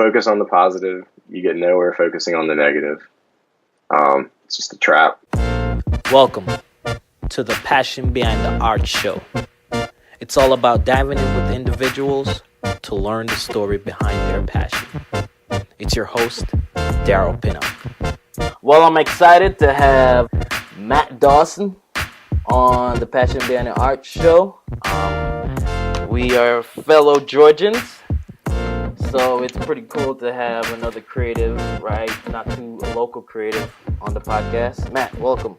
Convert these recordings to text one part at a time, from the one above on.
focus on the positive, you get nowhere focusing on the negative. It's just a trap. Welcome to the Passion Behind the Art show. It's all about diving in with individuals to learn the story behind their passion. It's your host, Daryl Pinnock. Well, I'm excited to have Matt Dawson on the Passion Behind the Art show. We are fellow Georgians, so it's pretty cool to have another creative, right? Not too a local creative on the podcast. Matt, welcome.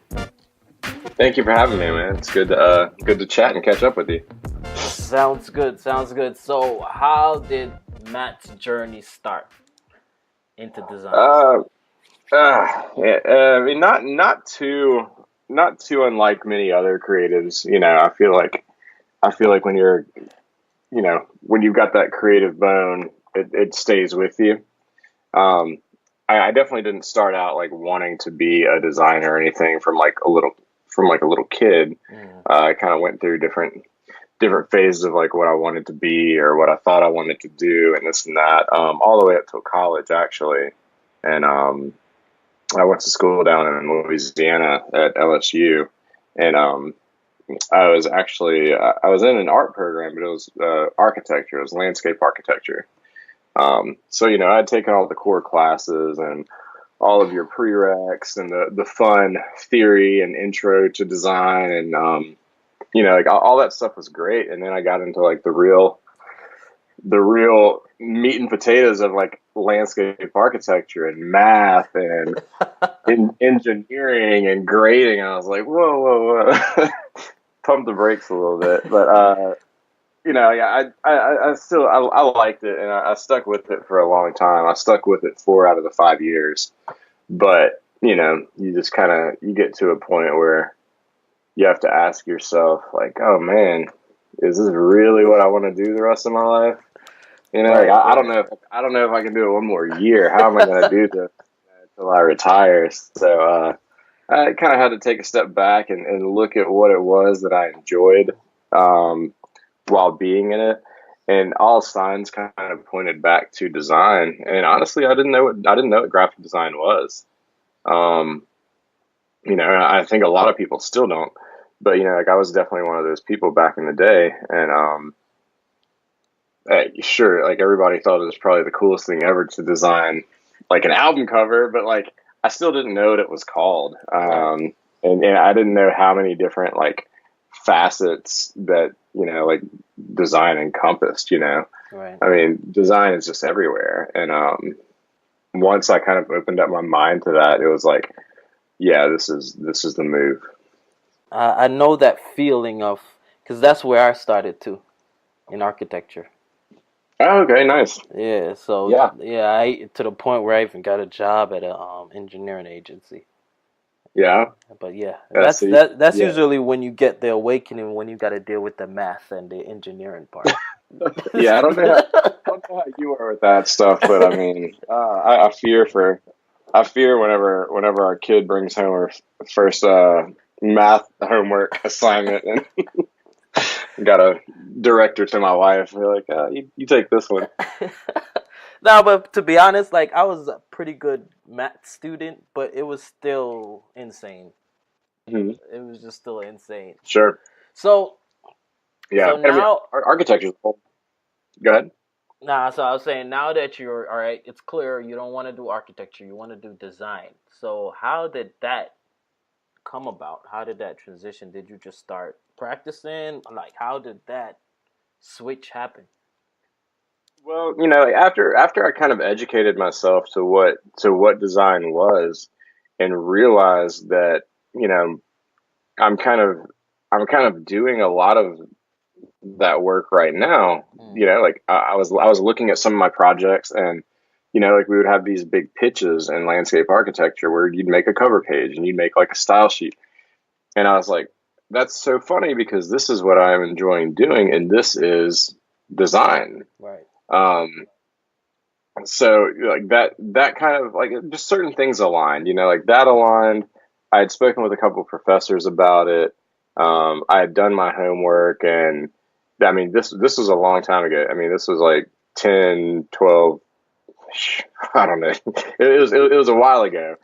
Thank you for having me, man. It's good to chat and catch up with you. Sounds good. So, how did Matt's journey start into design? I mean, not too unlike many other creatives. You know, I feel like when you're, you know, when you've got that creative bone, it stays with you. I definitely didn't start out like wanting to be a designer or anything from a little kid. I kind of went through different phases of like what I wanted to be or what I thought I wanted to do and this and that, all the way up till college actually. And I went to school down in Louisiana at LSU, and I was in an art program, but it was architecture. It was landscape architecture. So, you know, I'd taken all the core classes and all of your prereqs and the fun theory and intro to design, and you know, like all that stuff was great. And then I got into like the real meat and potatoes of like landscape architecture and math and engineering and grading. And I was like, whoa. Pump the brakes a little bit. But, you know, yeah, I still liked it, and I stuck with it for a long time. I stuck with it 4 out of the 5 years. But, you know, you just you get to a point where you have to ask yourself, like, oh man, is this really what I want to do the rest of my life? You know, like, I don't know if I can do it one more year. How am I going to do this until I retire? So I kind of had to take a step back and look at what it was that I enjoyed while being in it, and all signs kind of pointed back to design. And honestly, I didn't know what graphic design was. You know, I think a lot of people still don't. But, you know, like I was definitely one of those people back in the day. And sure, like everybody thought it was probably the coolest thing ever to design like an album cover, but like I still didn't know what it was called. And I didn't know how many different like facets that, you know, like design encompassed, you know. Right. I mean, design is just everywhere. And once I kind of opened up my mind to that, it was like, yeah, this is the move. I know that feeling of, because that's where I started too, in architecture. Oh, okay, nice. Yeah, so yeah, I to the point where I even got a job at a engineering agency. Yeah. But yeah, That's usually when you get the awakening, when you got to deal with the math and the engineering part. Yeah, I don't know how you are with that stuff, but I mean, I fear whenever our kid brings home her first math homework assignment and got a director to my wife. We're like, you take this one. No, but to be honest, like I was a pretty good math student, but it was still insane. Mm-hmm. It was just still insane. Sure. So yeah. So now, architecture. Go ahead. Nah, so I was saying now that you're all right, it's clear you don't want to do architecture, you want to do design. So how did that come about? How did that transition? Did you just start practicing? Like, how did that switch happen? Well, you know, after I kind of educated myself to what design was, and realized that, you know, I'm kind of doing a lot of that work right now. You know, like I was looking at some of my projects, and you know, like we would have these big pitches in landscape architecture where you'd make a cover page and you'd make like a style sheet, and I was like, that's so funny because this is what I'm enjoying doing, and this is design. Right. So like that kind of like just certain things aligned, you know, like that aligned. I had spoken with a couple of professors about it. I had done my homework, and I mean, this was a long time ago. I mean, this was like 10, 12, I don't know. It was a while ago,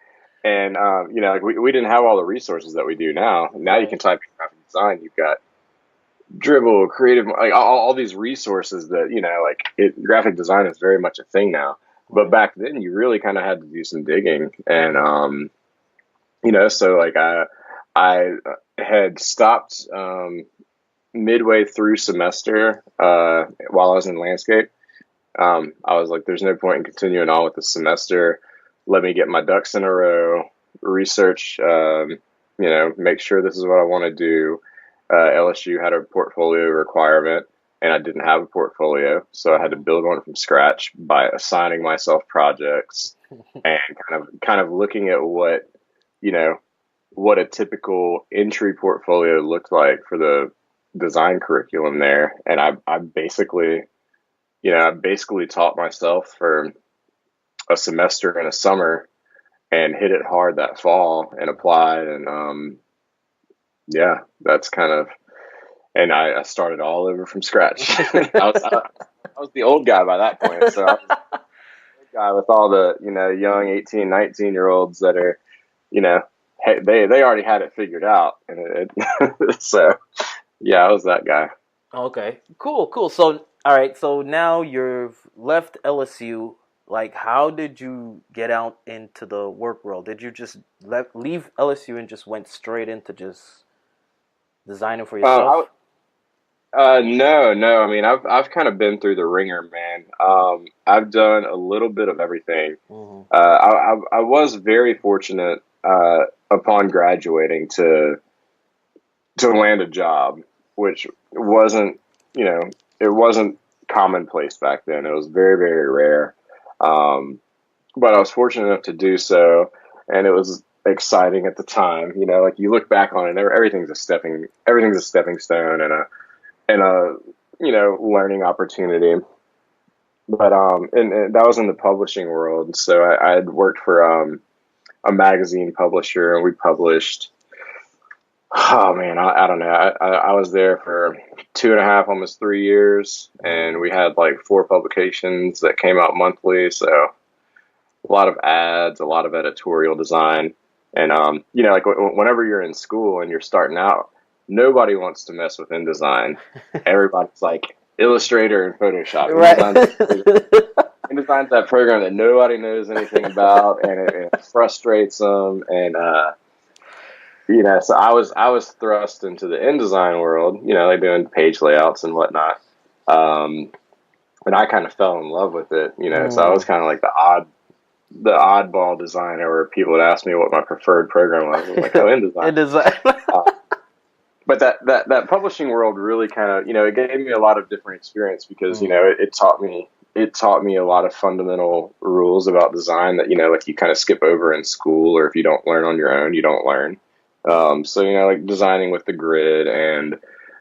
and like we didn't have all the resources that we do now. Now you Right. can type in graphic design. You've got Dribble, Creative, like all these resources that like graphic design is very much a thing now. But Right. back then, you really kind of had to do some digging, and so like I had stopped midway through semester while I was in landscape. I was like, there's no point in continuing on with the semester. Let me get my ducks in a row, research, make sure this is what I want to do. LSU had a portfolio requirement, and I didn't have a portfolio, so I had to Mhm. build one from scratch by assigning myself projects and kind of looking at you know, what a typical entry portfolio looked like for the design curriculum there. And I basically taught myself for a semester and a summer and hit it hard that fall and applied. And yeah, that's kind of, and I started all over from scratch. I was the old guy by that point. So I was the guy with all the, young 18, 19 year olds that are, you know, they already had it figured out. And so, yeah, I was that guy. Okay. Cool. Cool. So, all right. So now you've left LSU. Like, how did you get out into the work world? Did you just leave LSU and just went straight into just designing for I, yourself? no, no. I mean, I've kind of been through the ringer, man. I've done a little bit of everything. Hmm. I was very fortunate upon graduating to land a job, which wasn't, it wasn't commonplace back then. It was very, very rare. Um, but I was fortunate enough to do so, and it was exciting at the time. Like you look back on it, everything's a stepping stone and a learning opportunity. But and that was in the publishing world. So I had worked for a magazine publisher, and we published. Oh man, I don't know. I was there for 2.5, almost 3 years, and Hmm. we had like 4 publications that came out monthly. So a lot of ads, a lot of editorial design, and like whenever you're in school and you're starting out, nobody wants to mess with InDesign. Everybody's like Illustrator and Photoshop. Right. InDesign's that program that nobody knows anything about, and it frustrates them. And so I was thrust into the InDesign world, like doing page layouts and whatnot. Um, and I kind of fell in love with it, So I was Mm. kind of like the oddball designer where people would ask me what my preferred program was. I was like, oh, InDesign. It is. Uh, but that publishing world really kind of, it gave me a lot of different experience because, Mm. it taught me a lot of fundamental rules about design that, like you kind of skip over in school, or if you don't learn on your own, you don't learn. So, like designing with the grid and,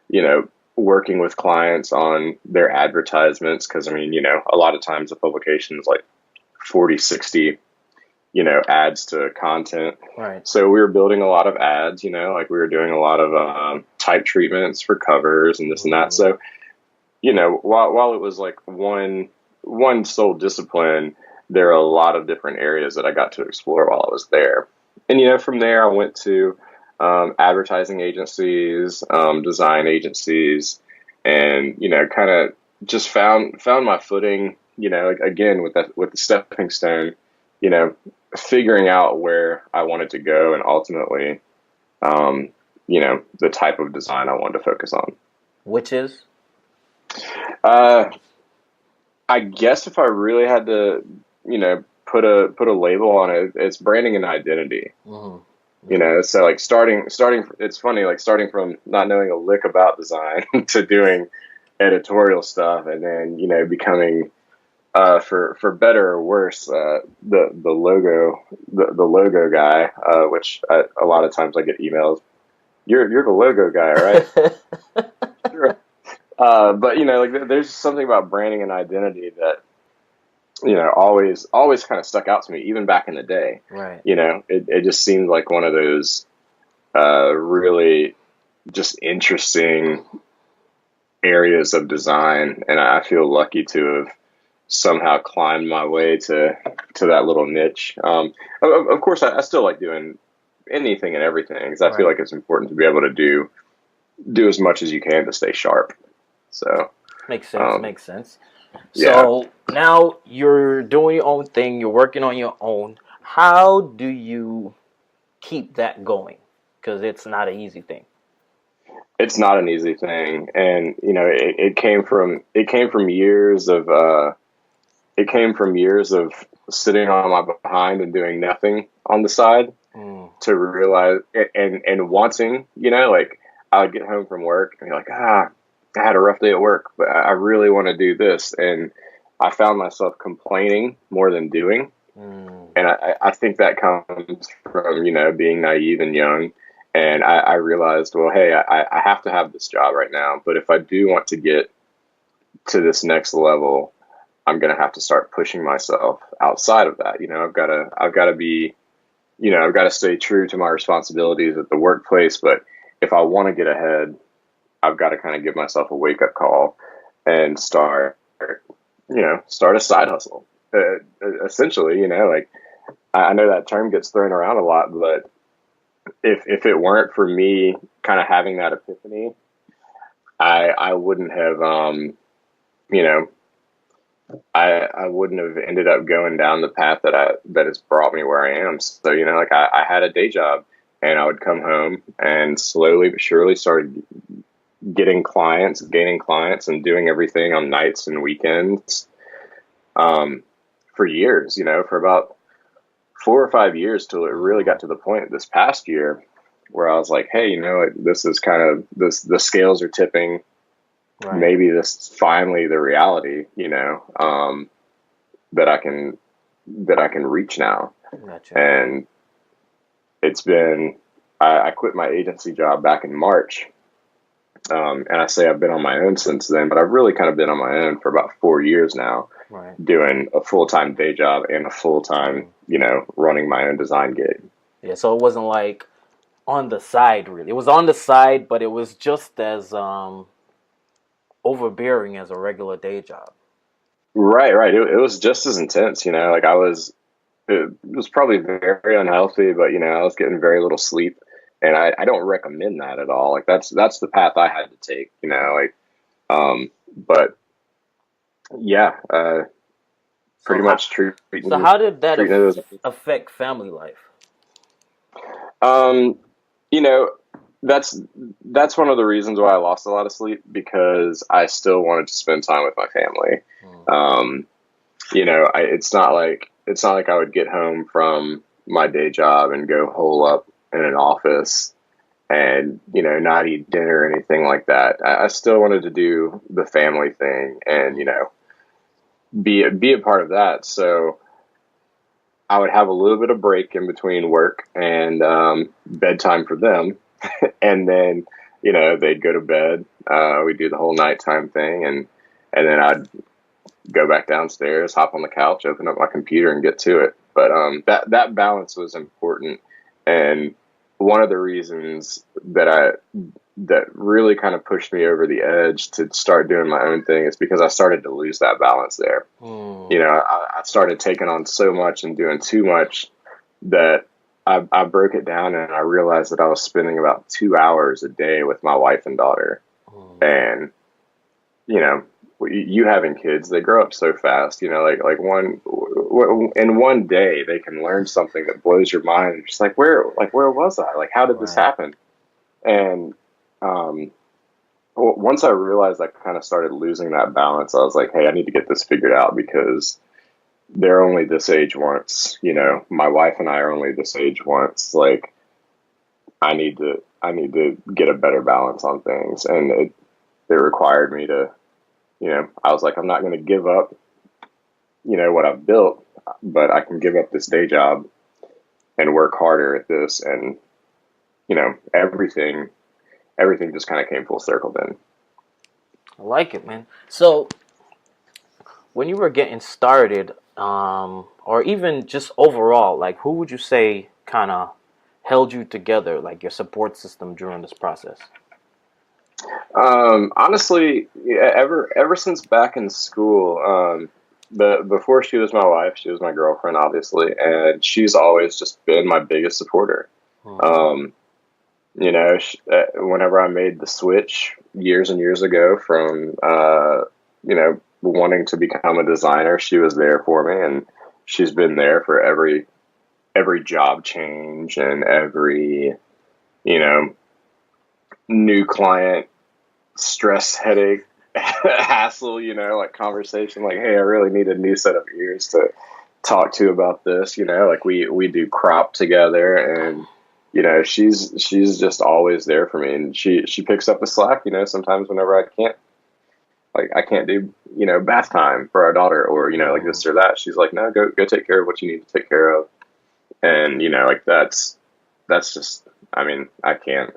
you know, working with clients on their advertisements. Cause I mean, a lot of times a publication is like 40, 60, ads to content. Right. So we were building a lot of ads, like we were doing a lot of type treatments for covers and this and that. Mm. So, while it was like one sole discipline, there are a lot of different areas that I got to explore while I was there. And from there, I went to advertising agencies, design agencies, and kind of just found my footing. Again with the stepping stone, you know, figuring out where I wanted to go, and ultimately, the type of design I wanted to focus on. Which is? Uh, I guess if I really had to, put a label on it, it's branding and identity. Mm. Okay. So like starting. It's funny, like starting from not knowing a lick about design to doing editorial stuff, and then becoming, for better or worse, the logo guy. Which a lot of times I get emails. You're the logo guy, right? Sure. But like there's something about branding and identity that always kind of stuck out to me, even back in the day. Right. It just seemed like one of those really just interesting areas of design, and I feel lucky to have somehow climbed my way to that little niche. Of course, I still like doing anything and everything because I feel Right. like it's important to be able to do as much as you can to stay sharp. So, Makes sense. um, Makes sense. yeah, So now you're doing your own thing. You're working on your own. How do you keep that going? Because it's not an easy thing. it's not an easy thing, and it came from years of sitting on my behind and doing nothing on the side Mm, to realize and wanting, like I would get home from work and be like, I had a rough day at work, but I really want to do this. And I found myself complaining more than doing. mm, And I think that comes from, being naive and young. And I realized, well, hey, I have to have this job right now. But if I do want to get to this next level, I'm going to have to start pushing myself outside of that. I've got to be, I've got to stay true to my responsibilities at the workplace. But if I want to get ahead, I've got to kind of give myself a wake up call and start a side hustle. Essentially, like I know that term gets thrown around a lot, but if it weren't for me kind of having that epiphany, I wouldn't have, you know, I wouldn't have ended up going down the path that has brought me where I am. So, like I had a day job and I would come home and slowly but surely started gaining clients and doing everything on nights and weekends, um, for years, for about 4 or 5 years till it really mm. got to the point this past year where I was like, hey, this is kind of the scales are tipping. Right. Maybe this is finally the reality, that I can reach now. Gotcha. And it's been, I quit my agency job back in March. And I say I've been on my own since then, but I've really kind of been on my own for about 4 years now, Right. doing a full-time day job and a full-time, Mm. running my own design gig. Yeah. So it wasn't like on the side, really. It was on the side, but it was just as overbearing as a regular day job. Right, right. It was just as intense, like it was probably very unhealthy, but I was getting very little sleep, and I don't recommend that at all. Like that's the path I had to take, Mm. but yeah, So pretty how much so treating how did that treating it as, affect family life? um, you know, that's one of the reasons why I lost a lot of sleep because I still wanted to spend time with my family. Mm. Um, it's not like I would get home from my day job and go hole up in an office and not eat dinner or anything like that. I still wanted to do the family thing and Mm. be a part of that. So I would have a little bit of break in between work and bedtime for them, and then they'd go to bed. We do the whole nighttime thing, and then I'd go back downstairs, hop on the couch, open up my computer, and get to it. But that balance was important, and one of the reasons that really kind of pushed me over the edge to start doing my own thing is because I started to lose that balance there. Mm. I started taking on so much and doing too much that I broke it down and I realized that I was spending about 2 hours a day with my wife and daughter. Mm. And you know, you having kids, they grow up so fast. Like in one day they can learn something that blows your mind. You're just like where was I? Like how did this Right. happen? And um, once I realized I kind of started losing that balance, I was like, hey, I need to get this figured out because they're only this age once. My wife and I are only this age once. Like I need to get a better balance on things, and it required me to. I was like, I'm not going to give up, what I've built, but I can give up this day job and work harder at this. And, everything just kind of came full circle then. I like it, man. So when you were getting started, or even just overall, like who would you say kind of held you together, like your support system during this process? Honestly, yeah, ever since back in school, before she was my wife, she was my girlfriend, obviously, and she's always just been my biggest supporter. Mm-hmm. Um, whenever I made the switch years and years ago from, wanting to become a designer, she was there for me, and she's been there for every job change and every, you know, new client stress headache hassle, like conversation, like, hey, I really need a new set of ears to talk to about this, like we do crop together, and she's just always there for me, and she picks up the slack, sometimes whenever I can't do, bath time for our daughter, or like Mm. this or that. She's like, no, go take care of what you need to take care of. And like that's just, I mean, I can't,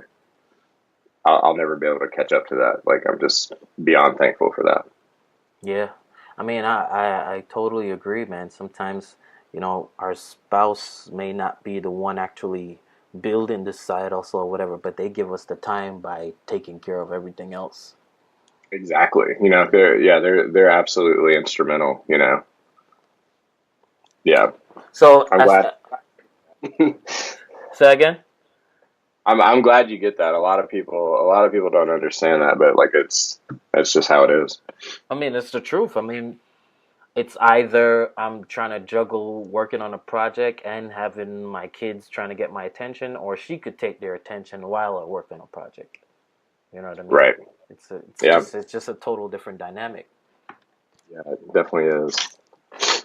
I'll never be able to catch up to that. Like, I'm just beyond thankful for that. Yeah. I mean, I totally agree, man. Sometimes, our spouse may not be the one actually building the site also or whatever, but they give us the time by taking care of everything else. Exactly. They're absolutely instrumental. Yeah, So, I'm glad. say again? I'm glad you get that. A lot of people don't understand that, but like that's just how it is. I mean, it's the truth. I mean, it's either I'm trying to juggle working on a project and having my kids trying to get my attention, or she could take their attention while I work on a project. You know what I mean? Right. It's Yeah. just a total different dynamic. Yeah, it definitely is.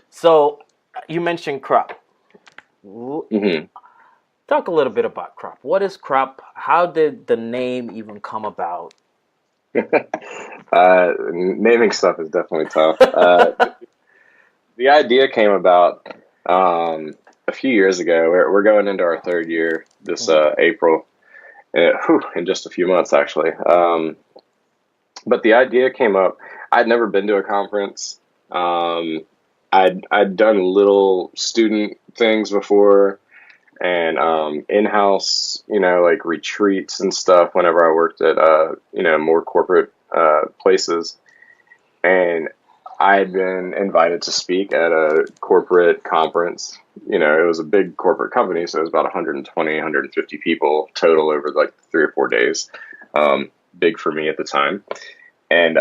So you mentioned crop. Hmm. Talk a little bit about crop. What is crop? How did the name even come about? Naming stuff is definitely tough. The idea came about a few years ago. We're going into our third year this Mhm. April, in just a few months, actually. But the idea came up. I'd never been to a conference. Um, I'd done little student things before, and in-house, like retreats and stuff. Whenever I worked at more corporate places, and I had been invited to speak at a corporate conference. It was a big corporate company, so it was about 120, 150 people total over like 3 or 4 days. Big for me at the time. And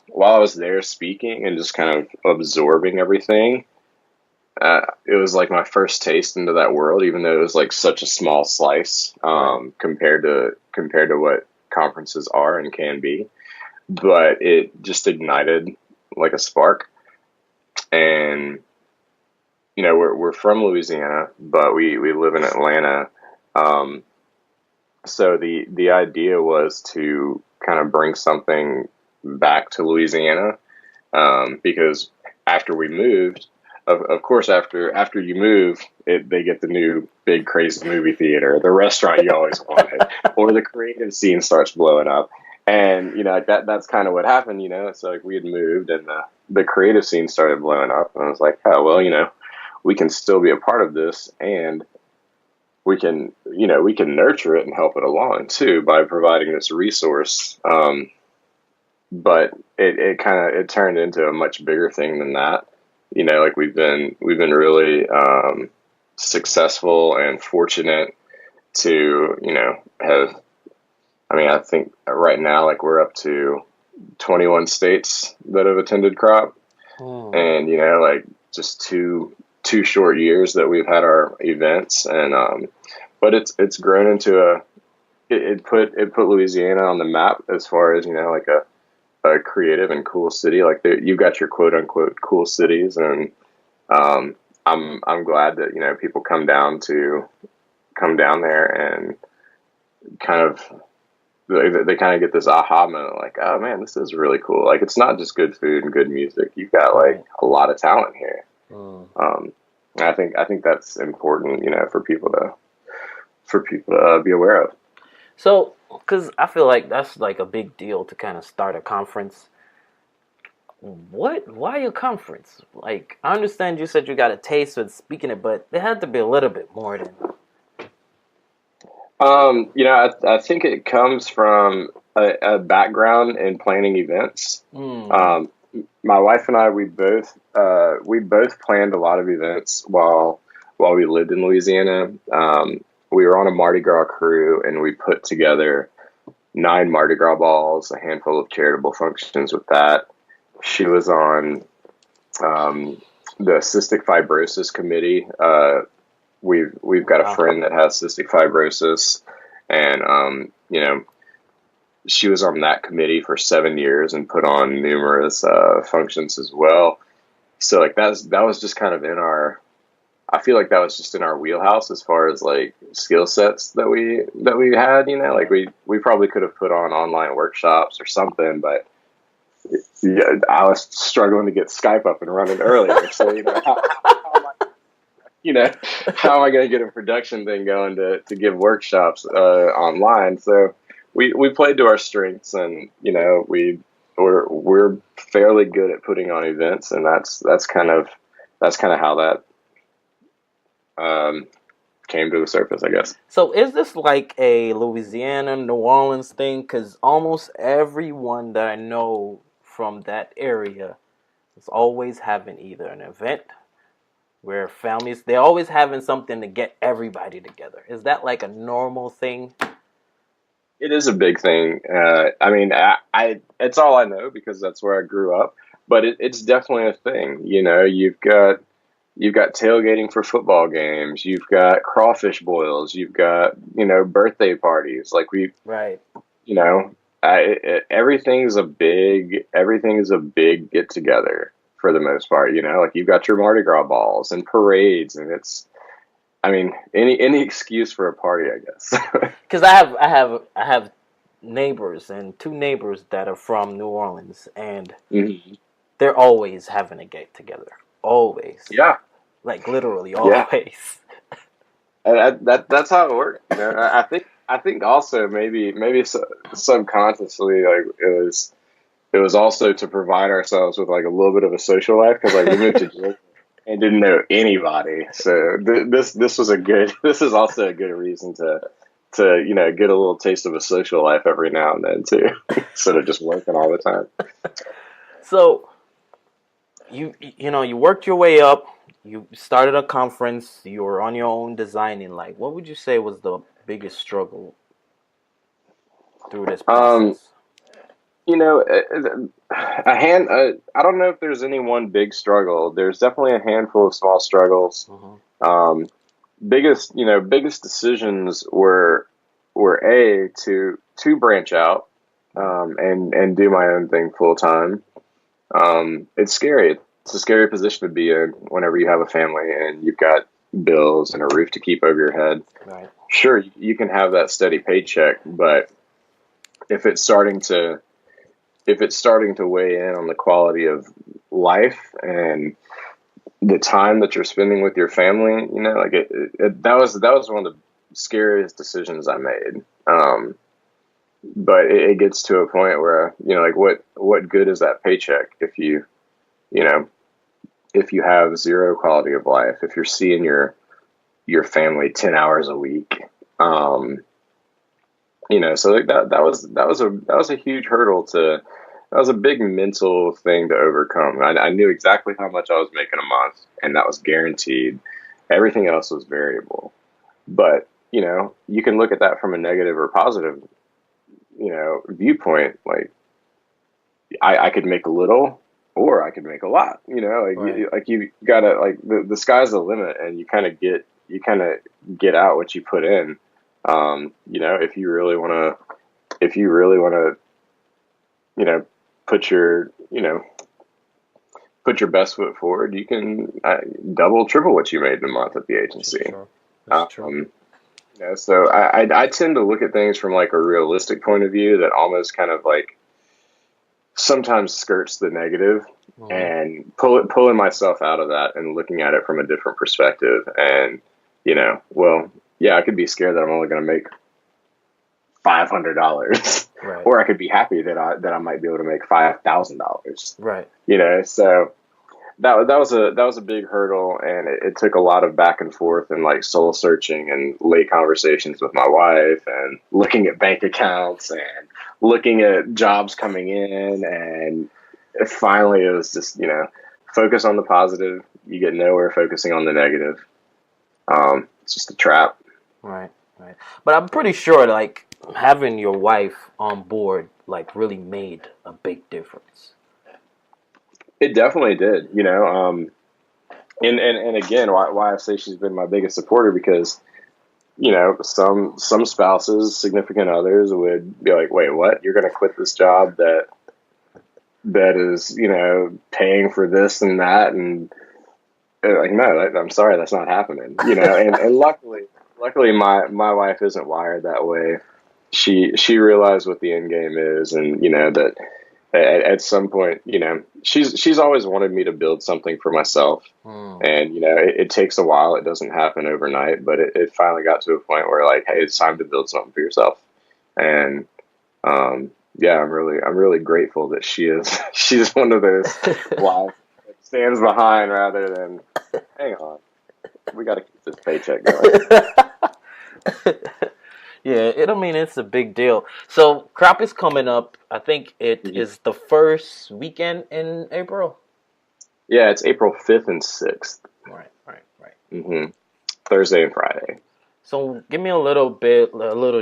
while I was there speaking and just kind of absorbing everything, it was like my first taste into that world, even though it was like such a small slice Right. compared to what conferences are and can be. But it just ignited like a spark. And we're from Louisiana, but we live in Atlanta. Um, so the idea was to kind of bring something back to Louisiana, because after we moved, of course, after you move, they get the new big crazy movie theater, the restaurant you always wanted, or the creative scene starts blowing up, and that's kind of what happened. It's like we had moved, and the creative scene started blowing up, and I was like, oh well, we can still be a part of this, and we can nurture it and help it along too by providing this resource. But it kind of it turned into a much bigger thing than that. Like we've been really successful and fortunate to have. I mean, I think right now, like, we're up to 21 states that have attended crop, Hmm. and like, just two short years that we've had our events, and but it's grown into it put Louisiana on the map as far as like a creative and cool city. Like, you've got your quote unquote cool cities, and I'm glad that people come down there and kind of they kind of get this aha moment, like, oh man, this is really cool. Like, it's not just good food and good music. You've got like Right. a lot of talent here. Mm. And I think that's important, for people to be aware of. So, because I feel like that's like a big deal to kind of start a conference. What? Why a conference? Like, I understand you said you got a taste with speaking it, but there had to be a little bit more than. I think it comes from a background in planning events. Mm. my wife and I, we both planned a lot of events while we lived in Louisiana. We were on a Mardi Gras crew, and we put together 9 Mardi Gras balls, a handful of charitable functions with that. She was on the cystic fibrosis committee. We've got a friend that has cystic fibrosis, and she was on that committee for 7 years and put on numerous functions as well. So like that was just kind of in our. I feel like that was just in our wheelhouse as far as like skill sets that we had. Like we probably could have put on online workshops or something, but yeah, I was struggling to get Skype up and running earlier. So how am I going to get a production thing going to give workshops online? So we played to our strengths, and we're fairly good at putting on events, and that's kind of how that came to the surface, I guess. So is this like a Louisiana, New Orleans thing? Because almost everyone that I know from that area is always having either an event where families, they're always having something to get everybody together. Is that like a normal thing? It is a big thing. I mean, I it's all I know because that's where I grew up, but it's definitely a thing. You've got tailgating for football games. You've got crawfish boils. You've got, birthday parties. Like Right. Everything's a big get together for the most part. Like you've got your Mardi Gras balls and parades, and any excuse for a party, I guess. Because I have neighbors, and 2 neighbors that are from New Orleans, and they're always having a get together. Always. Yeah. Like literally always. And that's how it works. I think also maybe subconsciously, like it was also to provide ourselves with like a little bit of a social life, because like we moved to Georgia and didn't know anybody. So this is also a good reason to get a little taste of a social life every now and then too, instead of just working all the time. So you worked your way up. You started a conference. You were on your own designing. Like, what would you say was the biggest struggle through this process? I don't know if there's any one big struggle. There's definitely a handful of small struggles. Biggest decisions were to branch out and do my own thing full time. It's scary. It's a scary position to be in whenever you have a family and you've got bills and a roof to keep over your head. Right. Sure, you can have that steady paycheck, but if it's starting to weigh in on the quality of life and the time that you're spending with your family, that was one of the scariest decisions I made. But it gets to a point where, what good is that paycheck if you have zero quality of life, if you're seeing your family 10 hours a week, so like that was a huge hurdle that was a big mental thing to overcome. I knew exactly how much I was making a month, and that was guaranteed. Everything else was variable. But, you can look at that from a negative or positive, viewpoint. Like I could make a little, or I could make a lot, Right. You gotta, like, the sky's the limit, and you kind of get out what you put in. If you really want to, put your best foot forward, you can double, triple what you made in a month at the agency. Sure. That's true. So I tend to look at things from like a realistic point of view that almost kind of like sometimes skirts the negative, and pulling myself out of that and looking at it from a different perspective. And, I could be scared that I'm only going to make $500, Right. or I could be happy that I might be able to make $5,000. Right. So that was a big hurdle, and it took a lot of back and forth and like soul searching and late conversations with my wife, and looking at bank accounts and looking at jobs coming in, and finally it was just, focus on the positive. You get nowhere focusing on the negative. It's just a trap. Right, right. But I'm pretty sure like having your wife on board like really made a big difference. It definitely did, and again, why I say she's been my biggest supporter, because some spouses, significant others, would be like, wait, what? You're going to quit this job that is, paying for this and that, and like, no, I'm sorry, that's not happening. And luckily, my wife isn't wired that way. She realized what the end game is, and that at some point, she's always wanted me to build something for myself. And, it takes a while. It doesn't happen overnight, but it finally got to a point where, like, hey, it's time to build something for yourself. And, yeah, I'm really grateful that she's one of those wives that stands behind rather than, hang on, we got to keep this paycheck going. Yeah, it's a big deal. So crop is coming up. I think it is the first weekend in April. Yeah, it's April 5th and 6th. Right. Mm-hmm. Thursday and Friday. So give me a little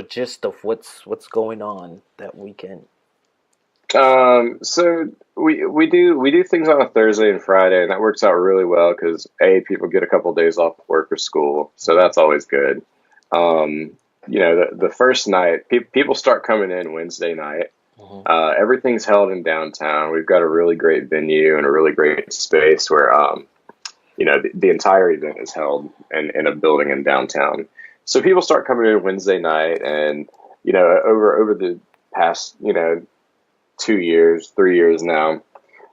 gist of what's going on that weekend. So we do things on a Thursday and Friday, and that works out really well because people get a couple days off work or school, so that's always good. The first night, people start coming in Wednesday night. Everything's held in downtown. We've got a really great venue and a really great space where, the entire event is held in a building in downtown. So people start coming in Wednesday night, and, over the past, 2 years, 3 years now,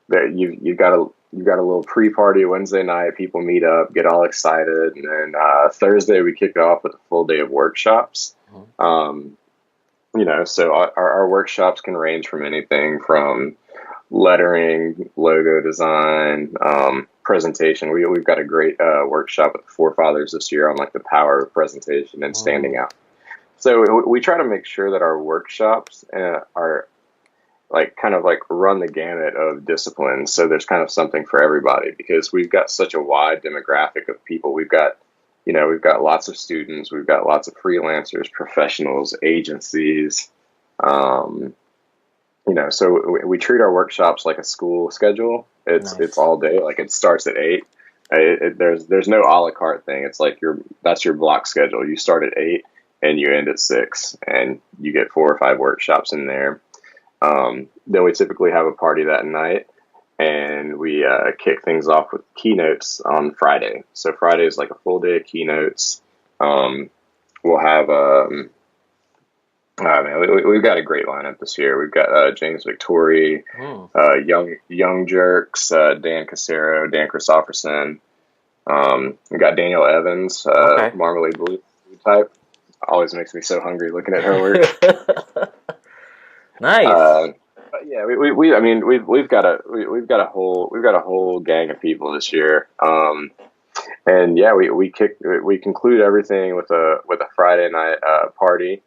that you've got a little pre-party Wednesday night. People meet up, get all excited, and then Thursday we kick off with a full day of workshops. So our workshops can range from anything from lettering, logo design, presentation. We've got a great workshop with the forefathers this year on like the power of presentation and standing out. So we try to make sure that our workshops are kind of run the gamut of disciplines. So there's kind of something for everybody, because we've got such a wide demographic of people. We've got lots of students, we've got lots of freelancers, professionals, agencies. So we treat our workshops like a school schedule. It's all day. Like, it starts at 8. There's no a la carte thing. It's like that's your block schedule. You start at 8 and you end at 6, and you get 4 or 5 workshops in there. Then we typically have a party that night, and we kick things off with keynotes on Friday. So Friday is like a full day of keynotes. We'll have we've got a great lineup this year. We've got James Victori, Young Jerks, Dan Casero, Dan Christofferson. We've got Daniel Evans, Marmalade Blue type. Always makes me so hungry looking at her work. Nice. But yeah, we've got a whole gang of people this year. And yeah, we conclude everything with a Friday night party,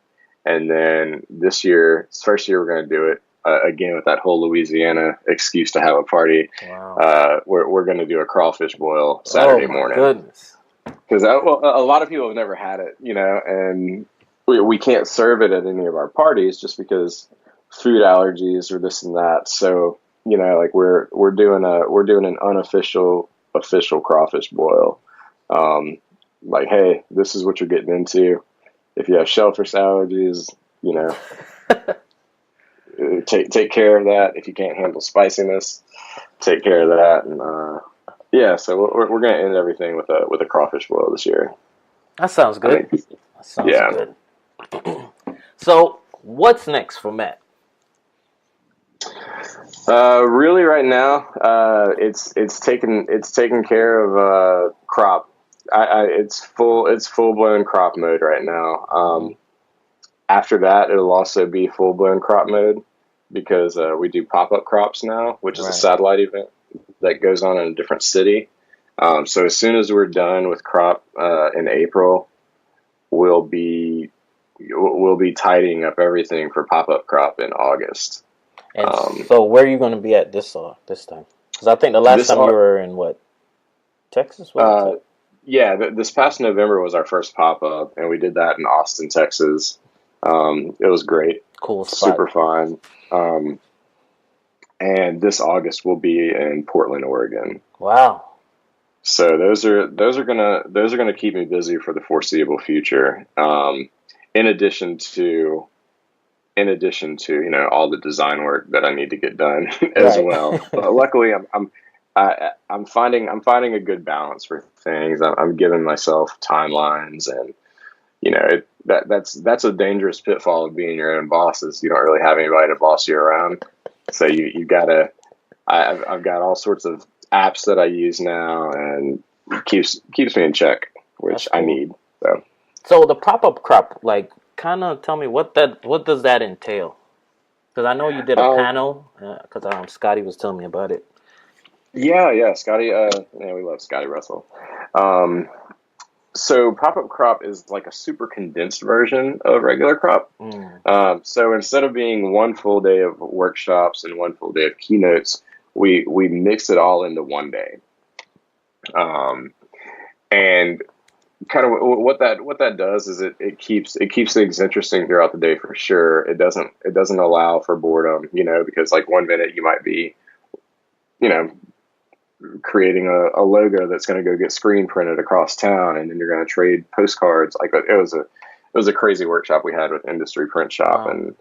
and then this year, it's first year we're going to do it again with that whole Louisiana excuse to have a party. Wow. We're going to do a crawfish boil Saturday morning. Goodness. Because a lot of people have never had it, and we can't serve it at any of our parties just because food allergies or this and that. So, we're doing an unofficial official crawfish boil. Hey, this is what you're getting into. If you have shellfish allergies, take care of that. If you can't handle spiciness, take care of that. And so we're going to end everything with a crawfish boil this year. That sounds good. That sounds good. So, what's next for Matt? Really, right now, it's taken care of crop. It's full blown crop mode right now. After that, it'll also be full blown crop mode, because we do pop-up crops now, which is a satellite event that goes on in a different city. So as soon as we're done with crop in April, we'll be tidying up everything for pop-up crop in August. And so, where are you going to be at this time? Because I think the last This time you were in what, Texas, was it? Yeah, this past November was our first pop up, and we did that in Austin, Texas. It was great, Cool spot. super fun. Um, and this August we'll be in Portland, Oregon. Wow. So those are gonna keep me busy for the foreseeable future. In addition to all the design work that I need to get done as Right. well. But luckily, I'm finding a good balance for things. I'm giving myself timelines, and that's a dangerous pitfall of being your own boss, is you don't really have anybody to boss you around. So you gotta. I've got all sorts of apps that I use now, and it keeps me in check, which That's cool. I need. So. So the pop-up crop, like, kind of tell me what does that entail? Because I know you did a Um, panel. Because Scotty was telling me about it. yeah, Scotty. Yeah, we love Scotty Russell. Um, so pop-up crop is like a super condensed version of regular crop. Mm. So instead of being one full day of workshops and one full day of keynotes, we mix it all into one day. Um, and kind of what that does is it keeps things interesting throughout the day for sure. It doesn't allow for boredom, because like one minute you might be, you know, creating a logo that's going to go get screen printed across town, and then you're going to trade postcards. Like it was a crazy workshop we had with Industry Print Shop, Wow. and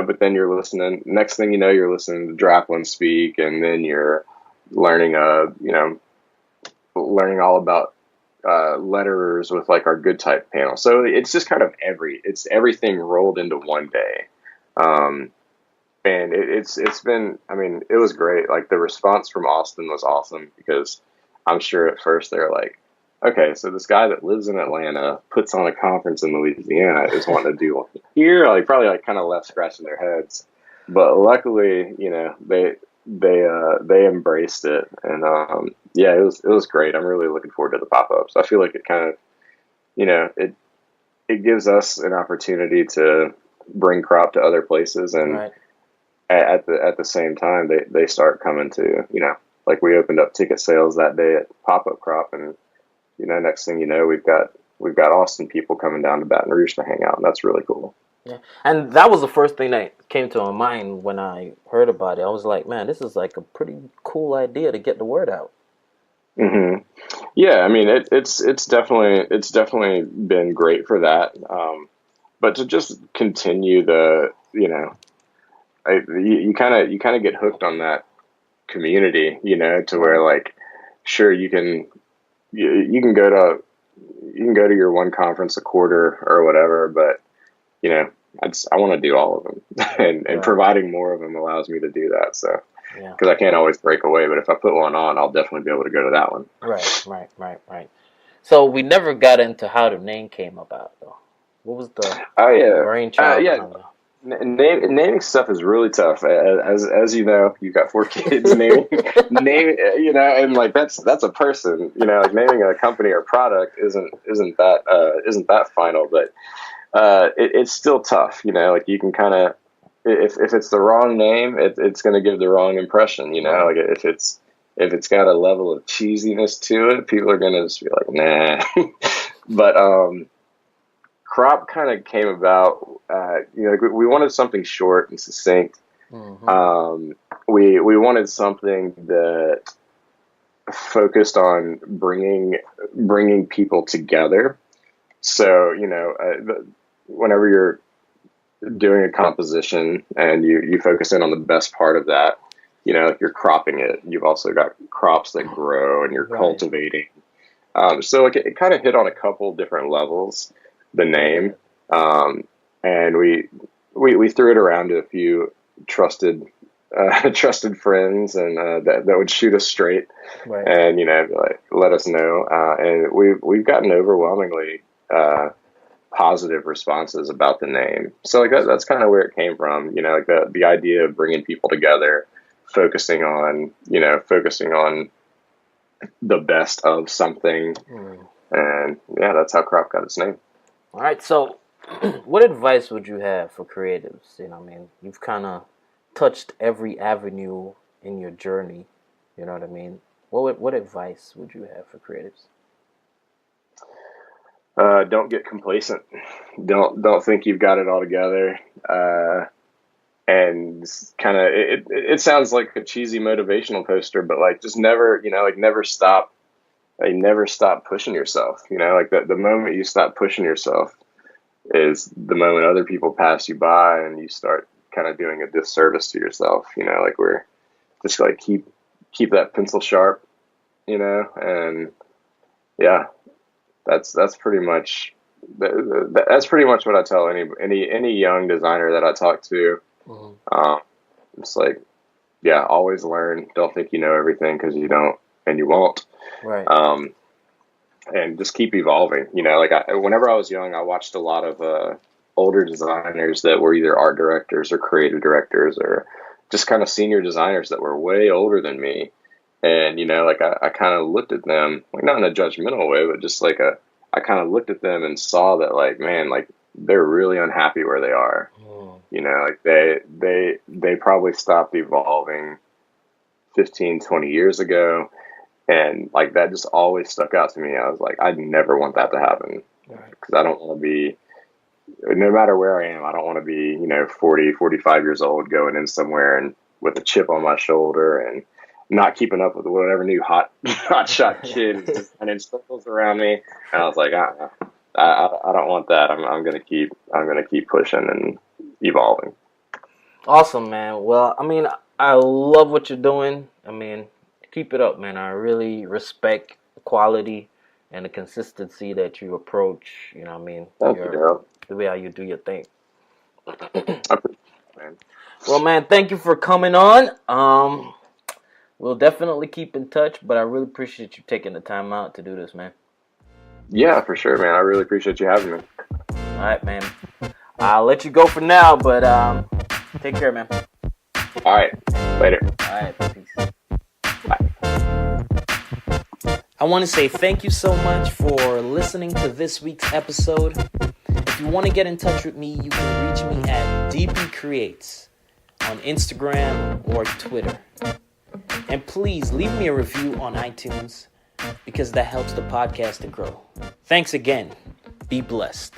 but then you're listening. Next thing you know, you're listening to Draplin speak, and then you're learning learning all about letterers with like our good type panel. So it's just kind of it's everything rolled into one day. And it's been, I mean, it was great. Like the response from Austin was awesome, because I'm sure at first they're like, okay, so this guy that lives in Atlanta puts on a conference in Louisiana is wanting to do one here. Like probably like kind of left scratching their heads, but luckily, they embraced it, and yeah, it was great. I'm really looking forward to the pop ups. I feel like it kind of, it gives us an opportunity to bring crop to other places, and Right. at the same time they start coming to, like we opened up ticket sales that day at pop up crop, and next thing you know, we've got Austin people coming down to Baton Rouge to hang out, and that's really cool. Yeah. And that was the first thing that came to my mind when I heard about it. I was like, man, this is like a pretty cool idea to get the word out. hmm Yeah, I mean it's definitely been great for that. But to just continue you kind of get hooked on that community, to where Right. like, sure, you can go to your one conference a quarter or whatever, but you know I want to do all of them, and Right. providing more of them allows me to do that. So Yeah. because I can't always break away, but if I put one on, I'll definitely be able to go to that one. Right. So we never got into how the name came about, though. What was the Oh yeah, brainchild yeah. behind that? Naming stuff is really tough. As you know, you've got four kids. And like that's a person. Like naming a company or product isn't that final, but it's still tough. Like you can kind of, if it's the wrong name, it's going to give the wrong impression. Right. Like if it's got a level of cheesiness to it, people are going to just be like, nah. But crop kind of came about. Like we wanted something short and succinct. Mm-hmm. We wanted something that focused on bringing people together. So whenever you're doing a composition and you focus in on the best part of that, if you're cropping it, you've also got crops that grow and you're Right. cultivating. So like it kind of hit on a couple different levels, the name, Right. and we threw it around to a few trusted trusted friends, and that would shoot us straight, Right. and like let us know, and we've gotten overwhelmingly positive responses about the name. So like that's kind of where it came from, like the idea of bringing people together, focusing on the best of something. Mm. And yeah, that's how crop got its name. All right. So, what advice would you have for creatives? I mean, you've kind of touched every avenue in your journey. You know what I mean? What advice would you have for creatives? Don't get complacent. Don't think you've got it all together. And kind of it sounds like a cheesy motivational poster, but like just never, like never stop. Like never stop pushing yourself. Like the moment you stop pushing yourself is the moment other people pass you by and you start kind of doing a disservice to yourself. Like we're just like keep that pencil sharp. And yeah, that's pretty much what I tell any young designer that I talk to. It's like, yeah, always learn. Don't think you know everything, because you don't, and you won't. Right. And just keep evolving. Like whenever I was young, I watched a lot of older designers that were either art directors or creative directors or just kind of senior designers that were way older than me. And, like I kind of looked at them, like not in a judgmental way, but just like I kind of looked at them and saw that, like, man, like they're really unhappy where they are. Like they probably stopped evolving 15, 20 years ago. And like that just always stuck out to me. I was like, I'd never want that to happen, because I don't want to be, no matter where I am, I don't want to be, 40, 45 years old going in somewhere and with a chip on my shoulder and not keeping up with whatever new hot shot kid is just running circles around me. And I was like, I don't want that. I'm gonna keep pushing and evolving. Awesome, man. Well, I mean, I love what you're doing. I mean, keep it up, man. I really respect the quality and the consistency that you approach. You know what I mean? Thank you, Daryl. The way how you do your thing. I appreciate it, man. Well, man, thank you for coming on. We'll definitely keep in touch, but I really appreciate you taking the time out to do this, man. Yeah, for sure, man. I really appreciate you having me. All right, man. I'll let you go for now, but take care, man. All right. Later. All right. Peace. I want to say thank you so much for listening to this week's episode. If you want to get in touch with me, you can reach me at DPCREATES on Instagram or Twitter. And please leave me a review on iTunes, because that helps the podcast to grow. Thanks again. Be blessed.